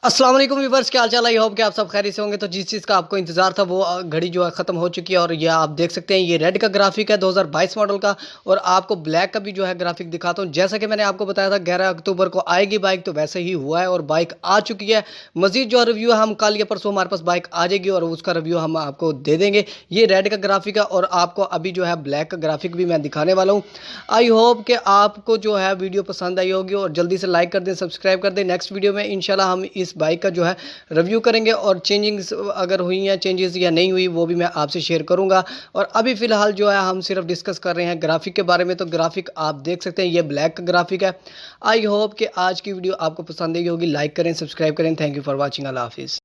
अस्सलाम वालेकुम व्यूअर्स, क्या हाल चाल है। आई होप कि आप सब खैरियत से होंगे। तो जिस चीज़ का आपको इंतज़ार था वो घड़ी जो है ख़त्म हो चुकी है और ये आप देख सकते हैं, ये रेड का ग्राफिक है 2022 मॉडल का। और आपको ब्लैक का भी जो है ग्राफिक दिखाता हूँ। जैसा कि मैंने आपको बताया था 11 अक्टूबर को आएगी बाइक, तो वैसे ही हुआ है और बाइक आ चुकी है। मज़ीद जो रिव्यू है हम कल या परसों हमारे पास बाइक आ जाएगी और उसका रिव्यू हम आपको दे देंगे। ये रेड का ग्राफिक है और आपको अभी जो है ब्लैक का ग्राफिक भी मैं दिखाने वाला हूँ। आई होप कि आपको जो है वीडियो पसंद आई होगी और जल्दी से लाइक कर दें, सब्सक्राइब कर दें। नेक्स्ट वीडियो में इंशाल्लाह हम इस बाइक का जो है रिव्यू करेंगे और चेंजिंग्स अगर हुई या चेंजेस या नहीं हुई वो भी मैं आपसे शेयर करूंगा। और अभी फ़िलहाल जो है हम सिर्फ डिस्कस कर रहे हैं ग्राफिक के बारे में। तो ग्राफिक आप देख सकते हैं, ये ब्लैक ग्राफिक है। आई होप कि आज की वीडियो आपको पसंद आई होगी। लाइक करें, सब्सक्राइब करें। Thank you for watching. अल्लाह हाफिज़।